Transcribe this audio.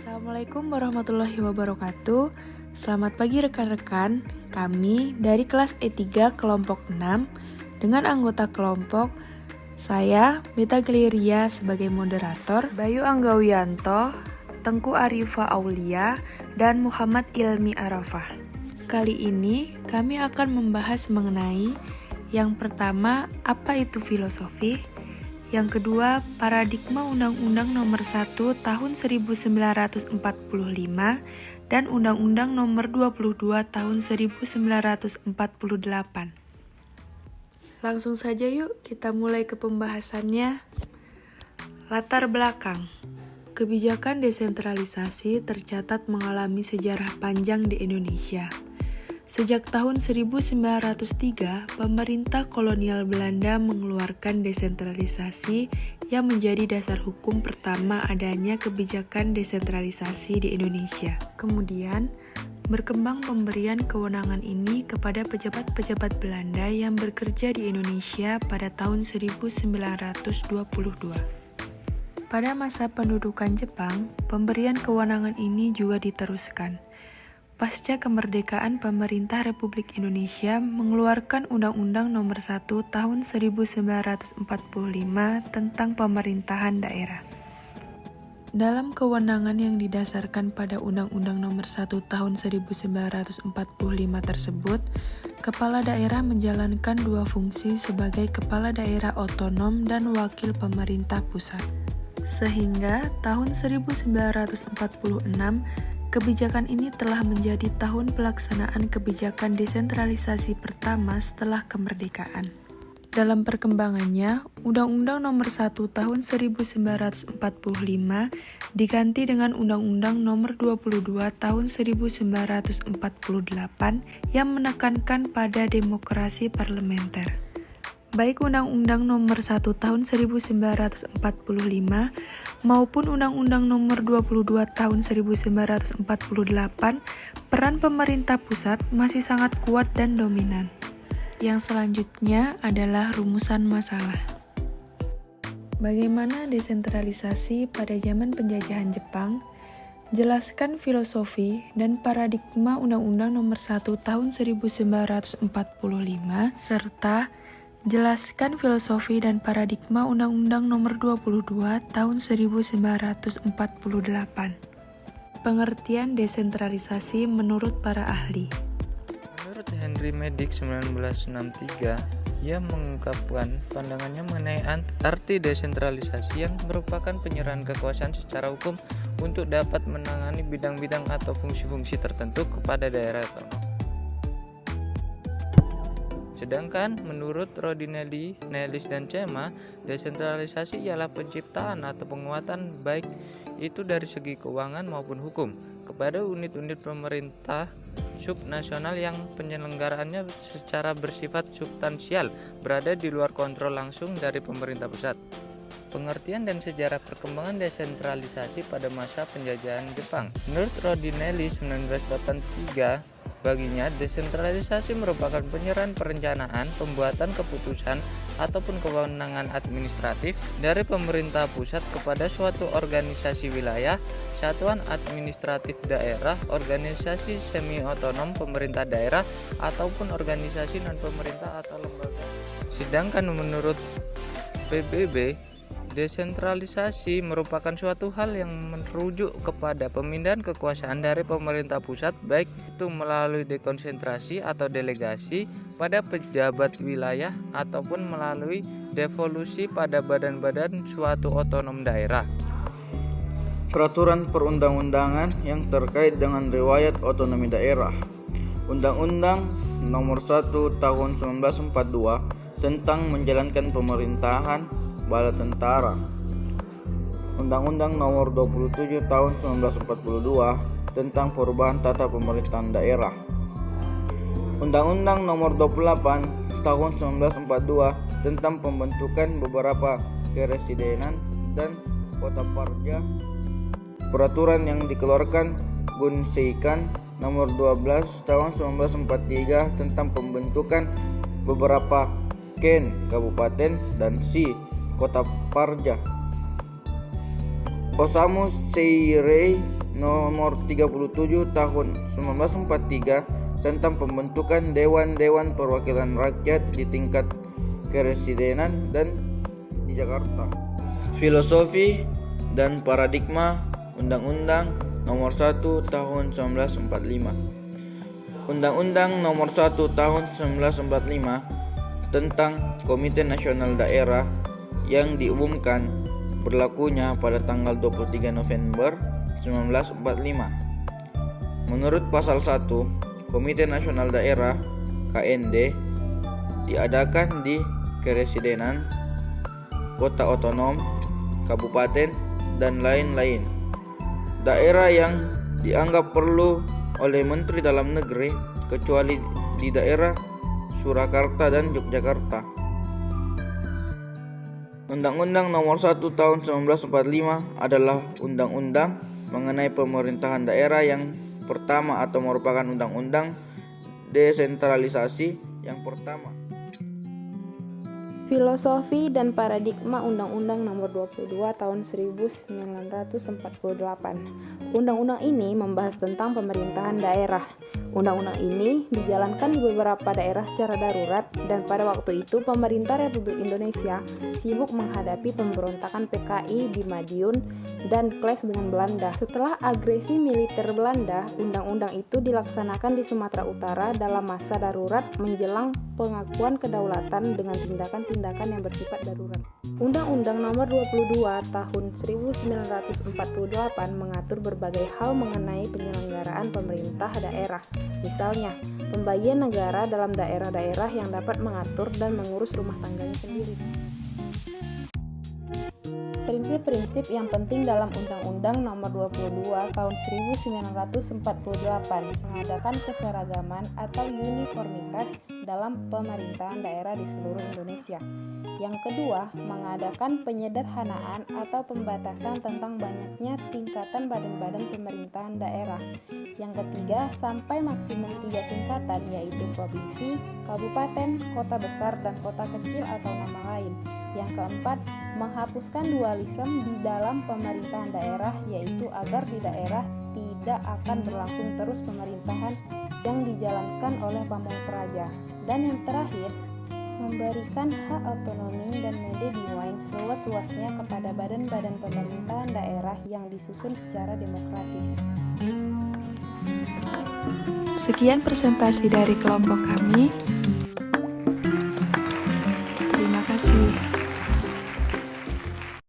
Assalamualaikum warahmatullahi wabarakatuh. Selamat pagi rekan-rekan. Kami dari kelas E3 kelompok 6 dengan anggota kelompok saya Mita Gliria sebagai moderator, Bayu Anggawianto, Tengku Arifa Aulia, dan Muhammad Ilmi Arafah. Kali ini kami akan membahas mengenai yang pertama, apa itu filosofi? Yang kedua, paradigma Undang-Undang Nomor 1 Tahun 1945 dan Undang-Undang Nomor 22 Tahun 1948. Langsung saja yuk kita mulai ke pembahasannya. Latar belakang. Kebijakan desentralisasi tercatat mengalami sejarah panjang di Indonesia. Sejak tahun 1903, pemerintah kolonial Belanda mengeluarkan desentralisasi yang menjadi dasar hukum pertama adanya kebijakan desentralisasi di Indonesia. Kemudian, berkembang pemberian kewenangan ini kepada pejabat-pejabat Belanda yang bekerja di Indonesia pada tahun 1922. Pada masa pendudukan Jepang, pemberian kewenangan ini juga diteruskan. Pasca kemerdekaan, pemerintah Republik Indonesia mengeluarkan Undang-Undang Nomor 1 Tahun 1945 tentang pemerintahan daerah. Dalam kewenangan yang didasarkan pada Undang-Undang Nomor 1 Tahun 1945 tersebut, kepala daerah menjalankan dua fungsi sebagai kepala daerah otonom dan wakil pemerintah pusat. Sehingga tahun 1946, kebijakan ini telah menjadi tahun pelaksanaan kebijakan desentralisasi pertama setelah kemerdekaan. Dalam perkembangannya, Undang-Undang Nomor 1 Tahun 1945 diganti dengan Undang-Undang Nomor 22 Tahun 1948 yang menekankan pada demokrasi parlementer. Baik Undang-Undang Nomor 1 Tahun 1945 maupun Undang-Undang Nomor 22 Tahun 1948, peran pemerintah pusat masih sangat kuat dan dominan. Yang selanjutnya adalah rumusan masalah. Bagaimana desentralisasi pada zaman penjajahan Jepang? Jelaskan filosofi dan paradigma Undang-Undang Nomor 1 Tahun 1945 serta jelaskan filosofi dan paradigma Undang-Undang Nomor 22 Tahun 1948. Pengertian desentralisasi menurut para ahli. Menurut Henry Medic 1963, ia mengungkapkan pandangannya mengenai arti desentralisasi yang merupakan penyerahan kekuasaan secara hukum untuk dapat menangani bidang-bidang atau fungsi-fungsi tertentu kepada daerah otonom. Sedangkan menurut Rodinelli, Nellis, dan Cema, desentralisasi ialah penciptaan atau penguatan baik itu dari segi keuangan maupun hukum kepada unit-unit pemerintah subnasional yang penyelenggaraannya secara bersifat substansial berada di luar kontrol langsung dari pemerintah pusat. Pengertian dan sejarah perkembangan desentralisasi pada masa penjajahan Jepang. Menurut Rodinelli 1983, baginya, desentralisasi merupakan penyerahan perencanaan, pembuatan keputusan, ataupun kewenangan administratif dari pemerintah pusat kepada suatu organisasi wilayah, satuan administratif daerah, organisasi semi-otonom pemerintah daerah, ataupun organisasi non-pemerintah atau lembaga. Sedangkan menurut PBB, desentralisasi merupakan suatu hal yang merujuk kepada pemindahan kekuasaan dari pemerintah pusat baik itu melalui dekonsentrasi atau delegasi pada pejabat wilayah ataupun melalui devolusi pada badan-badan suatu otonom daerah. Peraturan perundang-undangan yang terkait dengan riwayat otonomi daerah. Undang-Undang Nomor 1 Tahun 1942 tentang menjalankan pemerintahan bala tentara. Undang-Undang Nomor 27 Tahun 1942 tentang perubahan tata pemerintahan daerah. Undang-Undang Nomor 28 Tahun 1942 tentang pembentukan beberapa keresidenan dan kota parja. Peraturan yang dikeluarkan Gunseikan Nomor 12 Tahun 1943 tentang pembentukan beberapa ken, kabupaten, dan kota parja. Osamu Seirei Nomor 37 Tahun 1943 tentang pembentukan Dewan-Dewan Perwakilan Rakyat di tingkat keresidenan dan di Jakarta. Filosofi dan paradigma Undang-Undang Nomor 1 Tahun 1945. Undang-Undang Nomor 1 Tahun 1945 tentang Komite Nasional Daerah yang diumumkan berlakunya pada tanggal 23 November 1945. Menurut pasal 1, Komite Nasional Daerah KND diadakan di keresidenan, kota otonom, kabupaten, dan lain-lain. Daerah yang dianggap perlu oleh Menteri Dalam Negeri kecuali di daerah Surakarta dan Yogyakarta. Undang-Undang Nomor 1 Tahun 1945 adalah undang-undang mengenai pemerintahan daerah yang pertama atau merupakan undang-undang desentralisasi yang pertama. Filosofi dan paradigma Undang-Undang Nomor 22 Tahun 1948. Undang-undang ini membahas tentang pemerintahan daerah. Undang-undang ini dijalankan di beberapa daerah secara darurat dan pada waktu itu pemerintah Republik Indonesia sibuk menghadapi pemberontakan PKI di Madiun dan clash dengan Belanda. Setelah agresi militer Belanda, undang-undang itu dilaksanakan di Sumatera Utara dalam masa darurat menjelang pengakuan kedaulatan dengan tindakan-tindakan yang bersifat darurat. Undang-Undang Nomor 22 Tahun 1948 mengatur berbagai hal mengenai penyelenggaraan pemerintah daerah. Misalnya, pembagian negara dalam daerah-daerah yang dapat mengatur dan mengurus rumah tangganya sendiri. Prinsip-prinsip yang penting dalam Undang-Undang Nomor 22 Tahun 1948 mengadakan keseragaman atau uniformitas dalam pemerintahan daerah di seluruh Indonesia. Yang kedua, mengadakan penyederhanaan atau pembatasan tentang banyaknya tingkatan badan-badan pemerintahan daerah. Yang ketiga, sampai maksimum 3 tingkatan yaitu provinsi, kabupaten, kota besar, dan kota kecil atau nama lain. Yang keempat, menghapuskan dualisme di dalam pemerintahan daerah yaitu agar di daerah tidak akan berlangsung terus pemerintahan yang dijalankan oleh pamong praja. Dan yang terakhir, memberikan hak otonomi dan mede diwain seluas-luasnya kepada badan-badan pemerintahan daerah yang disusun secara demokratis. Sekian presentasi dari kelompok kami.